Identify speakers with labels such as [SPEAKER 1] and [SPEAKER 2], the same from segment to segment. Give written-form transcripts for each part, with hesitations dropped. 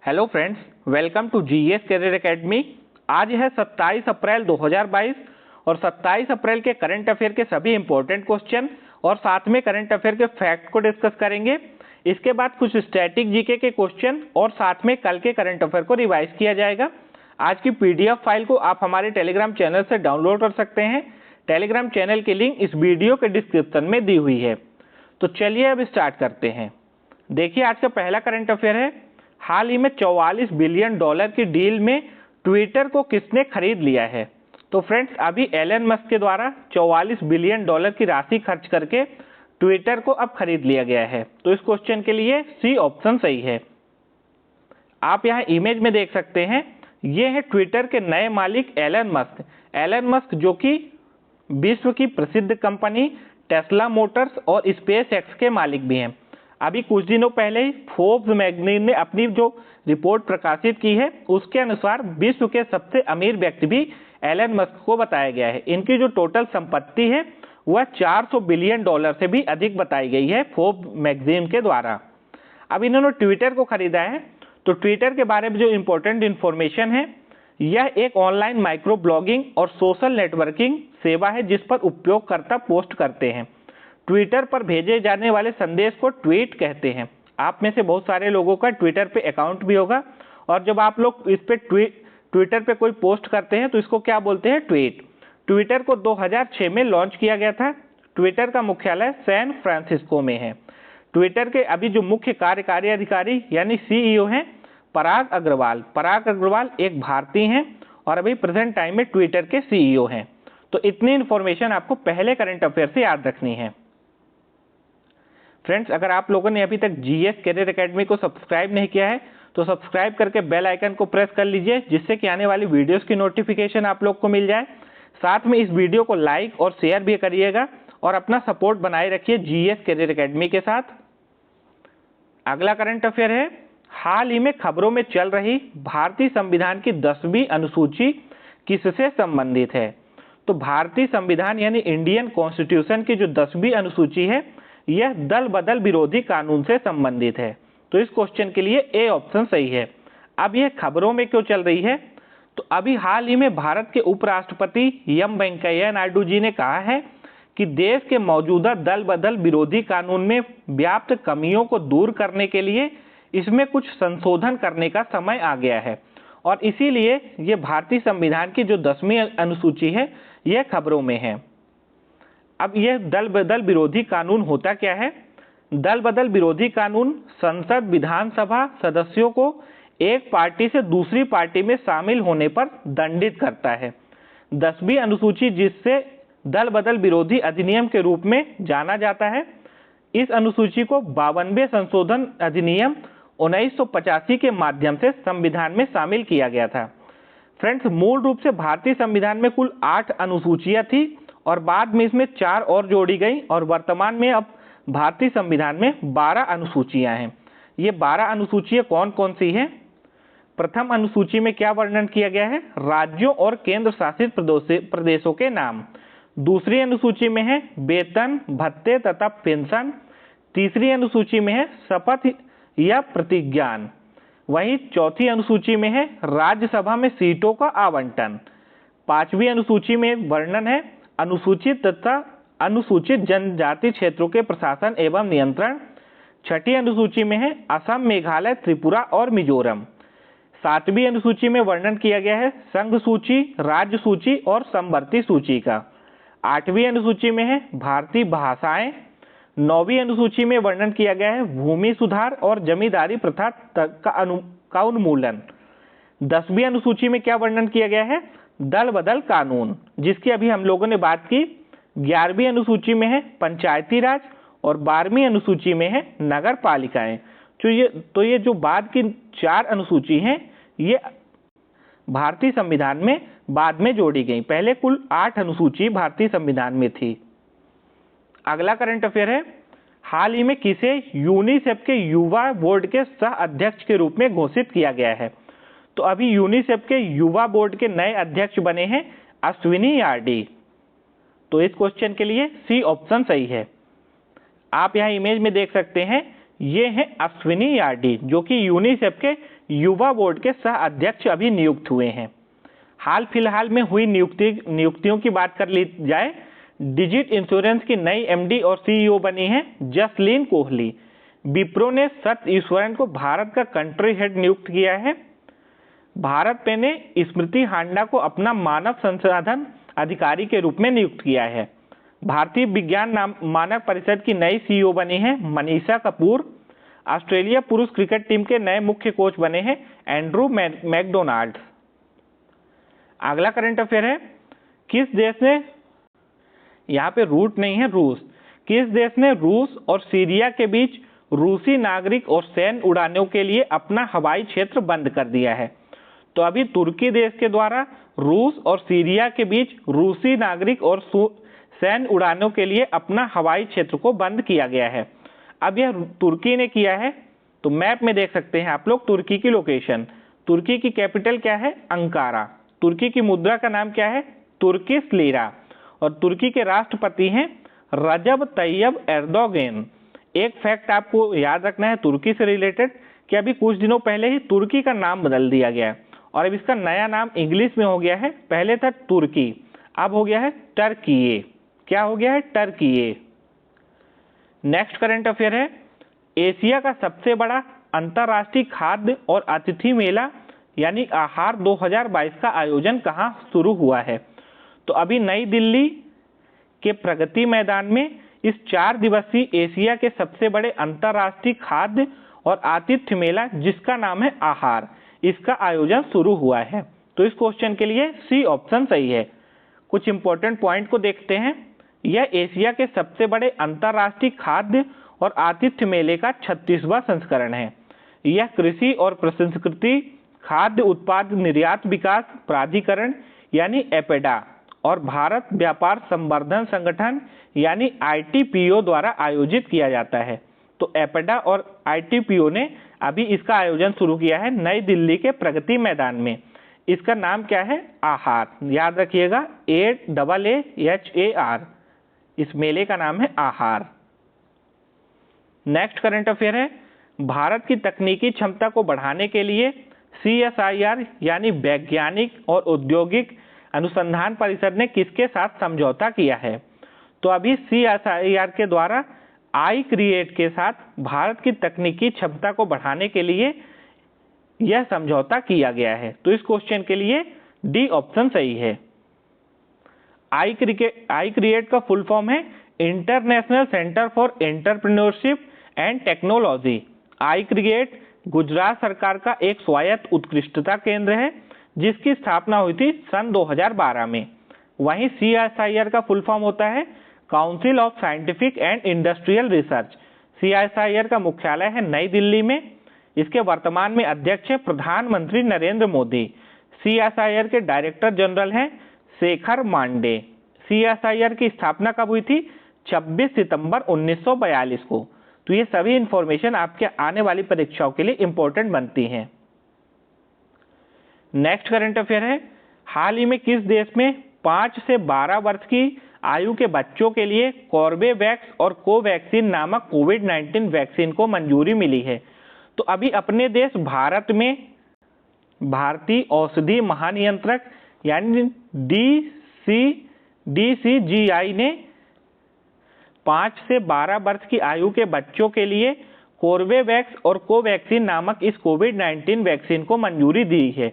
[SPEAKER 1] Hello friends, welcome to GS career academy. आज है 27 अप्रैल 2022 और 27 अप्रैल के करंट अफेयर के सभी इंपॉर्टेंट क्वेश्चन और साथ में करंट अफेयर के फैक्ट को डिस्कस करेंगे। इसके बाद कुछ स्टैटिक जीके के क्वेश्चन और साथ में कल के करंट अफेयर को रिवाइज किया जाएगा। आज की पीडीएफ फाइल को आप हमारे टेलीग्राम चैनल से डाउनलोड कर सकते हैं। टेलीग्राम चैनल की लिंक इस वीडियो के डिस्क्रिप्शन में दी हुई है। तो चलिए अब स्टार्ट करते हैं। देखिए, आज का पहला करंट अफेयर है, हाल ही में $44 बिलियन की डील में ट्विटर को किसने खरीद लिया है। तो फ्रेंड्स, अभी एलन मस्क के द्वारा $44 बिलियन की राशि खर्च करके ट्विटर को अब खरीद लिया गया है। तो इस क्वेश्चन के लिए सी ऑप्शन सही है। आप यहाँ इमेज में देख सकते हैं, ये है ट्विटर के नए मालिक एलन मस्क। एलन मस्क जो कि विश्व की प्रसिद्ध कंपनी टेस्ला मोटर्स और स्पेस एक्स के मालिक भी हैं। अभी कुछ दिनों पहले ही फोर्ब्स मैगजीन ने अपनी जो रिपोर्ट प्रकाशित की है उसके अनुसार विश्व के सबसे अमीर व्यक्ति भी एलन मस्क को बताया गया है। इनकी जो टोटल संपत्ति है वह $400 बिलियन से भी अधिक बताई गई है फोर्ब्स मैगजीन के द्वारा। अब इन्होंने ट्विटर को खरीदा है। तो ट्विटर के बारे में जो इम्पोर्टेंट इन्फॉर्मेशन है, यह एक ऑनलाइन माइक्रो ब्लॉगिंग और सोशल नेटवर्किंग सेवा है जिस पर उपयोगकर्ता पोस्ट करते हैं। ट्विटर पर भेजे जाने वाले संदेश को ट्वीट कहते हैं। आप में से बहुत सारे लोगों का ट्विटर पे अकाउंट भी होगा और जब आप लोग इस पे ट्विटर पे कोई पोस्ट करते हैं तो इसको क्या बोलते हैं, ट्वीट। ट्विटर को 2006 में लॉन्च किया गया था। ट्विटर का मुख्यालय सैन फ्रांसिस्को में है। ट्विटर के अभी जो मुख्य कार्यकारी अधिकारी यानी सीईओ हैं पराग अग्रवाल। पराग अग्रवाल एक भारतीय हैं और अभी प्रेजेंट टाइम में ट्विटर के सीईओ हैं। तो इतनी इन्फॉर्मेशन आपको पहले करंट अफेयर से याद रखनी है। फ्रेंड्स, अगर आप लोगों ने अभी तक जीएस करियर एकेडमी को सब्सक्राइब नहीं किया है तो सब्सक्राइब करके बेल आइकन को प्रेस कर लीजिए, जिससे कि आने वाली वीडियोस की नोटिफिकेशन आप लोग को मिल जाए। साथ में इस वीडियो को लाइक और शेयर भी करिएगा और अपना सपोर्ट बनाए रखिए जीएस करियर एकेडमी के साथ। अगला करंट अफेयर है, हाल ही में खबरों में चल रही भारतीय संविधान की 10वीं अनुसूची किससे संबंधित है। तो भारतीय संविधान यानी इंडियन कॉन्स्टिट्यूशन की जो 10वीं अनुसूची है यह दल बदल विरोधी कानून से संबंधित है। तो इस क्वेश्चन के लिए ए ऑप्शन सही है। अब यह खबरों में क्यों चल रही है, तो अभी हाल ही में भारत के उपराष्ट्रपति एम वेंकैया नायडू जी ने कहा है कि देश के मौजूदा दल बदल विरोधी कानून में व्याप्त कमियों को दूर करने के लिए इसमें कुछ संशोधन करने का समय आ गया है और इसीलिए ये भारतीय संविधान की जो 10वीं अनुसूची है यह खबरों में है। अब यह दल बदल विरोधी कानून होता क्या है। दल बदल विरोधी कानून संसद विधानसभा सदस्यों को एक पार्टी से दूसरी पार्टी में शामिल होने पर दंडित करता है। 10वीं अनुसूची, जिससे दल बदल विरोधी अधिनियम के रूप में जाना जाता है, इस अनुसूची को 52वें संशोधन अधिनियम 1985 के माध्यम से संविधान में शामिल किया गया था। फ्रेंड्स, मूल रूप से भारतीय संविधान में कुल 8 अनुसूचियां थी और बाद में इसमें 4 और जोड़ी गई और वर्तमान में अब भारतीय संविधान में 12 अनुसूचियां हैं। ये 12 अनुसूचियां कौन कौन सी हैं। प्रथम अनुसूची में क्या वर्णन किया गया है, राज्यों और केंद्र शासित प्रदेशों के नाम। दूसरी अनुसूची में है वेतन, भत्ते तथा पेंशन। तीसरी अनुसूची में है शपथ या प्रतिज्ञान। वहीं चौथी अनुसूची में है राज्यसभा में सीटों का आवंटन। 5वीं अनुसूची में वर्णन है अनुसूचित तथा अनुसूचित जनजाति क्षेत्रों के प्रशासन एवं नियंत्रण। 6ठी अनुसूची में है असम, मेघालय, त्रिपुरा और मिजोरम। 7वीं अनुसूची में वर्णन किया गया है संघ सूची, राज्य सूची और समवर्ती सूची का। 8वीं अनुसूची में है भारतीय भाषाएं। 9वीं अनुसूची में वर्णन किया गया है भूमि सुधार और जमींदारी प्रथा का उन्मूलन। 10वीं अनुसूची में क्या वर्णन किया गया है, दल बदल कानून, जिसकी अभी हम लोगों ने बात की। 11वीं अनुसूची में है पंचायती राज और 12वीं अनुसूची में है नगर पालिकाएं। तो ये जो बाद की 4 अनुसूची हैं ये भारतीय संविधान में बाद में जोड़ी गई। पहले कुल 8 अनुसूची भारतीय संविधान में थी। अगला करंट अफेयर है, हाल ही में किसे यूनिसेफ के युवा बोर्ड के सह अध्यक्ष के रूप में घोषित किया गया है। तो अभी यूनिसेफ के युवा बोर्ड के नए अध्यक्ष बने हैं अश्विनी यार्डी। तो इस क्वेश्चन के लिए सी ऑप्शन सही है। आप यहां इमेज में देख सकते हैं, ये हैं अश्विनी यार्डी, जो कि यूनिसेफ के युवा बोर्ड के सह अध्यक्ष अभी नियुक्त हुए हैं। हाल फिलहाल में हुई नियुक्तियों की बात कर ली जाए, डिजिट इंश्योरेंस की नई एमडी और सीईओ बनी है जसलीन कोहली। विप्रो ने सत ईश्वरन को भारत का कंट्री हेड नियुक्त किया है। भारत पे ने स्मृति हांडा को अपना मानव संसाधन अधिकारी के रूप में नियुक्त किया है। भारतीय विज्ञान मानक परिषद की नई सीईओ बनी है मनीषा कपूर। ऑस्ट्रेलिया पुरुष क्रिकेट टीम के नए मुख्य कोच बने हैं एंड्रू मैकडोनाल्ड। अगला करंट अफेयर है, किस देश ने, यहाँ पे रूट नहीं है, रूस, किस देश ने रूस और सीरिया के बीच रूसी नागरिक और सैन्य उड़ानों के लिए अपना हवाई क्षेत्र बंद कर दिया है? तो अभी तुर्की देश के द्वारा रूस और सीरिया के बीच रूसी नागरिक और सैन्य उड़ानों के लिए अपना हवाई क्षेत्र को बंद किया गया है। अब यह तुर्की ने किया है, तो मैप में देख सकते हैं आप लोग तुर्की की लोकेशन। तुर्की की कैपिटल क्या है? अंकारा। तुर्की की मुद्रा का नाम क्या है? Turkish lira. और तुर्की के राष्ट्रपति हैं रजब तैयब एर्दोगन। एक फैक्ट आपको याद रखना है तुर्की से रिलेटेड कि अभी कुछ दिनों पहले ही तुर्की का नाम बदल दिया गया है और अब इसका नया नाम इंग्लिश में हो गया है। पहले था तुर्की, अब हो गया है टर्कीये। क्या हो गया है? टर्कीये। नेक्स्ट करंट अफेयर है, एशिया का सबसे बड़ा अंतर्राष्ट्रीय खाद्य और अतिथि मेला यानी आहार 2022 का आयोजन कहाँ शुरू हुआ है? तो अभी नई दिल्ली के प्रगति मैदान में इस 4 दिवसीय एशिया के सबसे बड़े अंतर्राष्ट्रीय खाद्य और आतिथ्य मेला, जिसका नाम है आहार, इसका आयोजन शुरू हुआ है। तो इस क्वेश्चन के लिए सी ऑप्शन सही है। कुछ इंपॉर्टेंट पॉइंट को देखते हैं। यह एशिया के सबसे बड़े अंतर्राष्ट्रीय खाद्य और आतिथ्य मेले का 36वां संस्करण है। यह कृषि और प्रसंस्कृति खाद्य उत्पाद निर्यात विकास प्राधिकरण यानी एपेडा और भारत व्यापार संवर्धन संगठन यानी ITPO द्वारा आयोजित किया जाता है। तो एपेडा और ITPO ने अभी इसका आयोजन शुरू किया है नई दिल्ली के प्रगति मैदान में। इसका नाम क्या है? आहार। याद रखिएगा, AAAHAR। इस मेले का नाम है आहार। नेक्स्ट करंट अफेयर है, भारत की तकनीकी क्षमता को बढ़ाने के लिए CSIR यानी वैज्ञानिक और औद्योगिक अनुसंधान परिषद ने किसके साथ समझौता किया है? तो अभी CSIR के द्वारा iCreate के साथ भारत की तकनीकी क्षमता को बढ़ाने के लिए यह समझौता किया गया है। तो इस क्वेश्चन के लिए डी ऑप्शन सही है। iCreate का फुल फॉर्म है international centre for entrepreneurship and technology. iCreate Gujarat सरकार का एक स्वायत्त उत्कृष्टता केंद्र है जिसकी स्थापना हुई थी सन 2012 में। वहीं CSIR का फुल फॉर्म होता है council of scientific and industrial research. CSIR का मुख्यालय है नई दिल्ली में। इसके वर्तमान में अध्यक्ष है प्रधानमंत्री नरेंद्र मोदी। CSIR के डायरेक्टर जनरल हैं शेखर मांडे। CSIR की स्थापना कब हुई थी? 26 सितंबर 1942 को। तो ये सभी इंफॉर्मेशन आपके आने वाली परीक्षाओं के लिए इंपॉर्टेंट बनती हैं। नेक्स्ट करंट अफेयर है, हाल ही में किस देश में 5 से 12 वर्ष की आयु के बच्चों के लिए कॉर्बेवैक्स और कोवैक्सीन नामक कोविड-19 वैक्सीन को मंजूरी मिली है? तो अभी अपने देश भारत में भारतीय औषधि महानियंत्रक यानी DCGI ने 5 से 12 वर्ष की आयु के बच्चों के लिए कॉर्बेवैक्स और कोवैक्सीन नामक इस कोविड-19 वैक्सीन को मंजूरी दी है।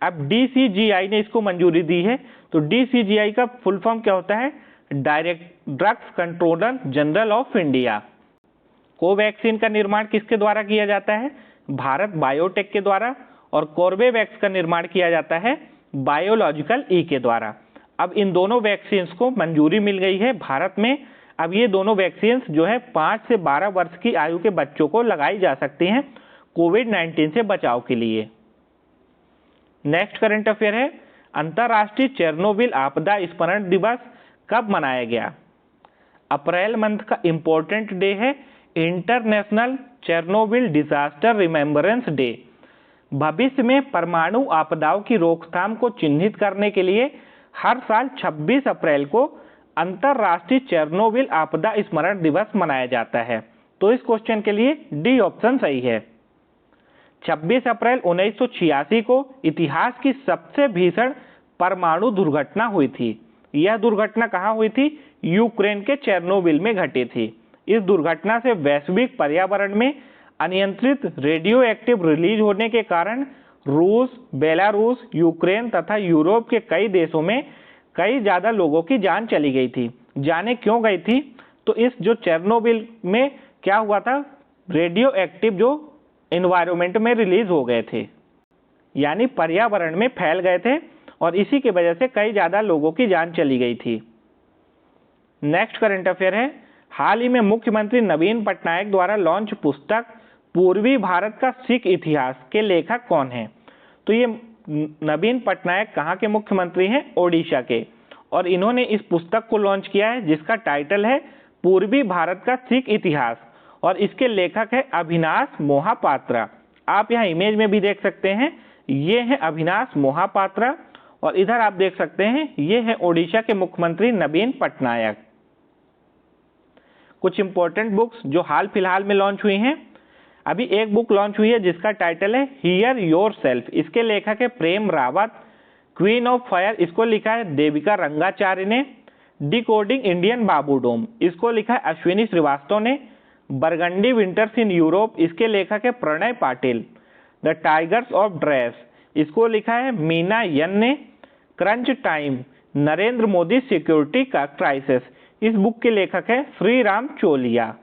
[SPEAKER 1] अब DCGI ने इसको मंजूरी दी है, तो DCGI का फुल फॉर्म क्या होता है? Drugs controller general of India. Covaxin का निर्माण किसके द्वारा किया जाता है? भारत बायोटेक के द्वारा। और कॉर्बेवैक्स का निर्माण किया जाता है बायोलॉजिकल ई के द्वारा। अब इन दोनों वैक्सीन को मंजूरी मिल गई है भारत में। अब ये दोनों वैक्सीन जो है 5 से 12 वर्ष की आयु के बच्चों को लगाई जा सकती हैं कोविड-19 से बचाव के लिए। नेक्स्ट करंट अफेयर है, अंतर्राष्ट्रीय चेरनोबिल आपदा स्मरण दिवस कब मनाया गया? अप्रैल मंथ का इंपॉर्टेंट डे है international Chernobyl disaster remembrance day. भविष्य में परमाणु आपदाओं की रोकथाम को चिन्हित करने के लिए हर साल 26 अप्रैल को अंतर्राष्ट्रीय चेरनोबिल आपदा स्मरण दिवस मनाया जाता है। तो इस क्वेश्चन के लिए डी ऑप्शन सही है। 26 अप्रैल 1986 को इतिहास की सबसे भीषण परमाणु दुर्घटना हुई थी। यह दुर्घटना कहाँ हुई थी? यूक्रेन के चेरनोबिल में घटी थी। इस दुर्घटना से वैश्विक पर्यावरण में अनियंत्रित रेडियो एक्टिव रिलीज होने के कारण रूस, बेलारूस, यूक्रेन तथा यूरोप के कई देशों में कई ज़्यादा लोगों की जान चली गई थी। जाने क्यों गई थी? तो इस जो चेरनोबिल में क्या हुआ था, रेडियो एक्टिव जो एनवायरनमेंट में रिलीज हो गए थे, यानी पर्यावरण में फैल गए थे और इसी की वजह से कई ज़्यादा लोगों की जान चली गई थी। नेक्स्ट करंट अफेयर है, हाल ही में मुख्यमंत्री नवीन पटनायक द्वारा लॉन्च पुस्तक पूर्वी भारत का सिख इतिहास के लेखक कौन हैं? तो ये नवीन पटनायक कहाँ के मुख्यमंत्री हैं? ओडिशा के। और इन्होंने इस पुस्तक को लॉन्च किया है जिसका टाइटल है पूर्वी भारत का सिख इतिहास और इसके लेखक है अविनाश मोहापात्रा। आप यहाँ इमेज में भी देख सकते हैं, ये है अविनाश मोहापात्रा और इधर आप देख सकते हैं ये है ओडिशा के मुख्यमंत्री नवीन पटनायक। कुछ इंपॉर्टेंट बुक्स जो हाल फिलहाल में लॉन्च हुई हैं, अभी एक बुक लॉन्च हुई है जिसका टाइटल है हियर योर सेल्फ, इसके लेखक है प्रेम रावत। क्वीन ऑफ फायर इसको लिखा है देविका रंगाचार्य ने। डिकोडिंग इंडियन बाबूडोम इसको लिखा है अश्विनी श्रीवास्तव ने। बरगंडी विंटर्स इन यूरोप इसके लेखक है Pranay Patil. The tigers of dress इसको लिखा है मीना यन ने। Crunch time Narendra Modi security का क्राइसिस इस बुक के लेखक है श्री राम चोलिया।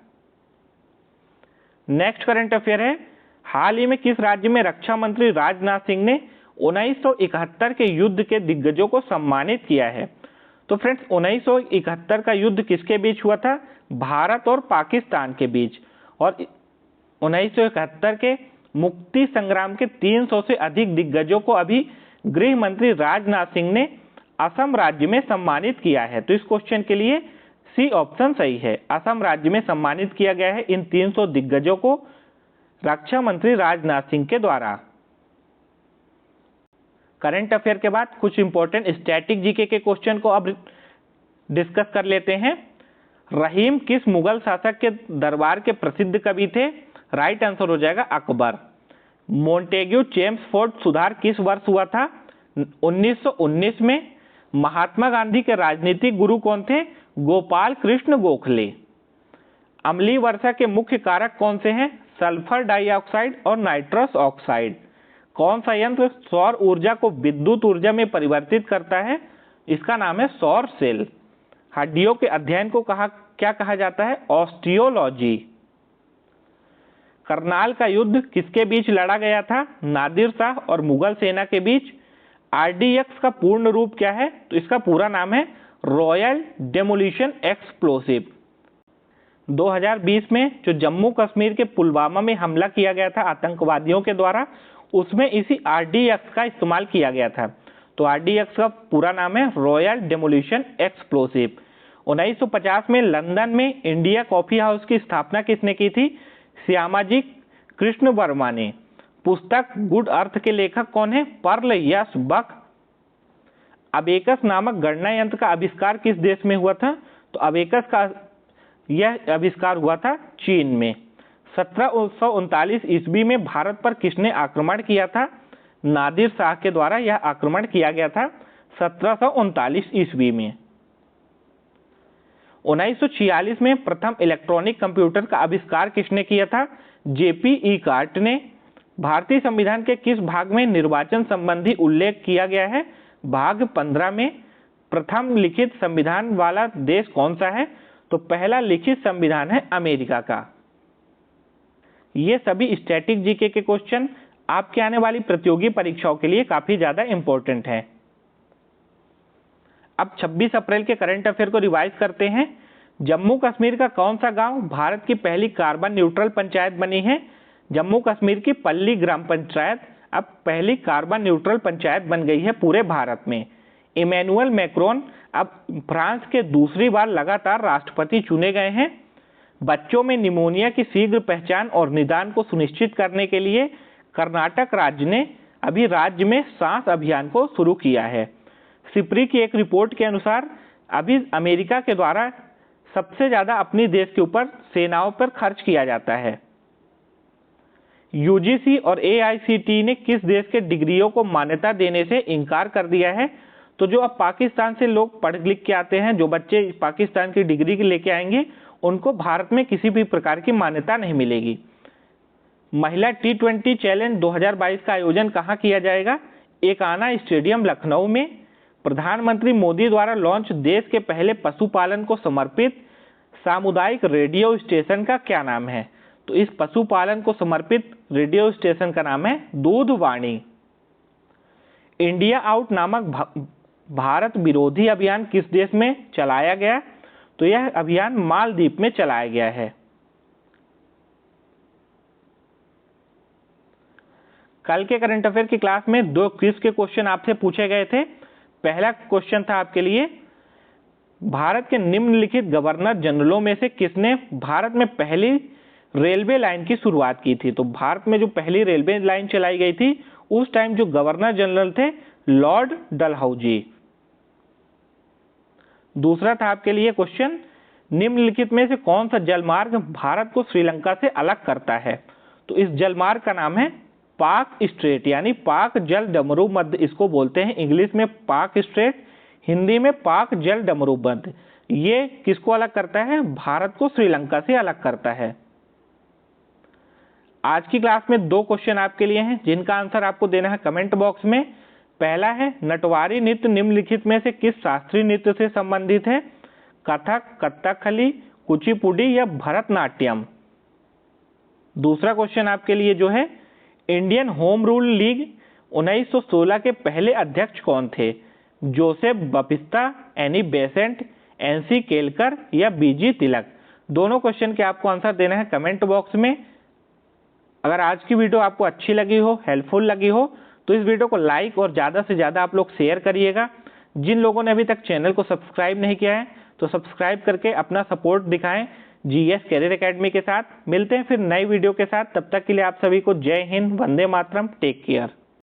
[SPEAKER 1] नेक्स्ट करंट अफेयर है, हाल ही में किस राज्य में रक्षा मंत्री राजनाथ सिंह ने 1971 के युद्ध के दिग्गजों को सम्मानित किया है? तो फ्रेंड्स 1971 का युद्ध किसके बीच हुआ था? भारत और पाकिस्तान के बीच। और 1971 के मुक्ति संग्राम के 300 से अधिक दिग्गजों को अभी गृह मंत्री राजनाथ सिंह ने असम राज्य में सम्मानित किया है। तो इस क्वेश्चन के लिए सी ऑप्शन सही है, असम राज्य में सम्मानित किया गया है इन 300 दिग्गजों को रक्षा मंत्री राजनाथ सिंह के द्वारा। करंट अफेयर के बाद कुछ इंपॉर्टेंट स्टैटिक जीके के क्वेश्चन को अब डिस्कस कर लेते हैं। रहीम किस मुगल शासक के दरबार के प्रसिद्ध कवि थे? राइट आंसर हो जाएगा अकबर। मोंटेग्यू चेम्सफोर्ड सुधार किस वर्ष हुआ था? 1919 में। महात्मा गांधी के राजनीतिक गुरु कौन थे? गोपाल कृष्ण गोखले। अम्लीय वर्षा के मुख्य कारक कौन से हैं? सल्फर डाइऑक्साइड और नाइट्रस ऑक्साइड। कौन सा यंत्र सौर ऊर्जा को विद्युत ऊर्जा में परिवर्तित करता है? इसका नाम है सौर सेल। हड्डियों के अध्ययन को क्या कहा जाता है? ऑस्टियोलॉजी। करनाल का युद्ध किसके बीच लड़ा गया था? नादिर शाह और मुगल सेना के बीच। आरडीएक्स का पूर्ण रूप क्या है? तो इसका पूरा नाम है रॉयल डेमोलिशन एक्सप्लोसिव। 2020 में जो जम्मू कश्मीर के पुलवामा में हमला किया गया था आतंकवादियों के द्वारा, उसमें इसी आरडीएक्स का इस्तेमाल किया गया था। तो आरडीएक्स का पूरा नाम है रॉयल डेमोलिशन एक्सप्लोसिव। 1950 में लंदन में इंडिया कॉफी हाउस की स्थापना किसने की थी? श्यामाजी कृष्ण वर्मा ने। पुस्तक गुड अर्थ के लेखक कौन है? पर्ल यश बक। अबेकस नामक गणना यंत्र का आविष्कार किस देश में हुआ था? तो अबेकस का यह आविष्कार हुआ था चीन में। 1739 ईस्वी में भारत पर किसने आक्रमण किया था? नादिर शाह के द्वारा यह आक्रमण किया गया था 1739 ईस्वी में। 1946 में प्रथम इलेक्ट्रॉनिक कंप्यूटर का आविष्कार किसने किया था? जेपी इकार्ट ने। भारतीय संविधान के किस भाग में निर्वाचन संबंधी उल्लेख किया गया है? भाग 15 में। प्रथम लिखित संविधान वाला देश कौन सा है? तो पहला लिखित संविधान है अमेरिका का। ये सभी स्टैटिक जीके के क्वेश्चन आपके आने वाली प्रतियोगी परीक्षाओं के लिए काफी ज्यादा इंपॉर्टेंट है। अब 26 अप्रैल के करंट अफेयर को रिवाइज करते हैं। जम्मू कश्मीर का कौन सा गांव भारत की पहली कार्बन न्यूट्रल पंचायत बनी है? जम्मू कश्मीर की पल्ली ग्राम पंचायत अब पहली कार्बन न्यूट्रल पंचायत बन गई है पूरे भारत में। इमैनुअल मैक्रोन अब फ्रांस के दूसरी बार लगातार राष्ट्रपति चुने गए हैं। बच्चों में निमोनिया की शीघ्र पहचान और निदान को सुनिश्चित करने के लिए कर्नाटक राज्य ने अभी राज्य में सांस अभियान को शुरू किया है। सिप्री की एक रिपोर्ट के अनुसार अभी अमेरिका के द्वारा सबसे ज्यादा अपनी देश के ऊपर सेनाओं पर खर्च किया जाता है? यूजीसी और एआईसीटीई ने किस देश के डिग्रियों को मान्यता देने से इनकार कर दिया है? तो जो अब पाकिस्तान से लोग पढ़ लिख के आते हैं, जो बच्चे पाकिस्तान की डिग्री लेके आएंगे, उनको भारत में किसी भी प्रकार की मान्यता नहीं मिलेगी। महिला T20 चैलेंज 2022 का आयोजन कहाँ किया जाएगा? एकाना स्टेडियम लखनऊ में। प्रधानमंत्री मोदी द्वारा लॉन्च देश के पहले पशुपालन को समर्पित सामुदायिक रेडियो स्टेशन का क्या नाम है? तो इस पशुपालन को समर्पित रेडियो स्टेशन का नाम है दूधवाणी। इंडिया आउट नामक भारत विरोधी अभियान किस देश में चलाया गया? तो यह अभियान मालदीव में चलाया गया है। कल के करंट अफेयर की क्लास में 2 क्विज के क्वेश्चन आपसे पूछे गए थे। पहला क्वेश्चन था आपके लिए, भारत के निम्नलिखित गवर्नर जनरलों में से किसने भारत में पहली रेलवे लाइन की शुरुआत की थी? तो भारत में जो पहली रेलवे लाइन चलाई गई थी, उस टाइम जो गवर्नर जनरल थे लॉर्ड डलहौजी। दूसरा था आपके लिए क्वेश्चन, निम्नलिखित में से कौन सा जलमार्ग भारत को श्रीलंका से अलग करता है? तो इस जलमार्ग का नाम है पाक स्ट्रेट, यानी पाक जल डमरू मध्य इसको बोलते हैं। इंग्लिश में पाक स्ट्रेट, हिंदी में पाक जल डमरू मध्य। ये किसको अलग करता है? भारत को श्रीलंका से अलग करता है। आज की क्लास में 2 क्वेश्चन आपके लिए हैं, जिनका आंसर आपको देना है कमेंट बॉक्स में। पहला है, नटवारी नृत्य निम्नलिखित में से किस शास्त्रीय नृत्य से संबंधित है? कथक, कथकली, कुचिपुड़ी या भरतनाट्यम। दूसरा क्वेश्चन आपके लिए जो है, इंडियन होम रूल लीग 1916 के पहले अध्यक्ष कौन थे? Joseph Baptista, Annie Besant, N C Kelkar या बीजी तिलक। दोनों क्वेश्चन के आपको आंसर देना है कमेंट बॉक्स में। अगर आज की वीडियो आपको अच्छी लगी हो, हेल्पफुल लगी हो, तो इस वीडियो को लाइक और ज़्यादा से ज़्यादा आप लोग शेयर करिएगा। जिन लोगों ने अभी तक चैनल को सब्सक्राइब नहीं किया है, तो सब्सक्राइब करके अपना सपोर्ट दिखाएं जीएस कैरियर एकेडमी के साथ। मिलते हैं फिर नई वीडियो के साथ, तब तक के लिए आप सभी को जय हिंद, वंदे मातरम, टेक केयर।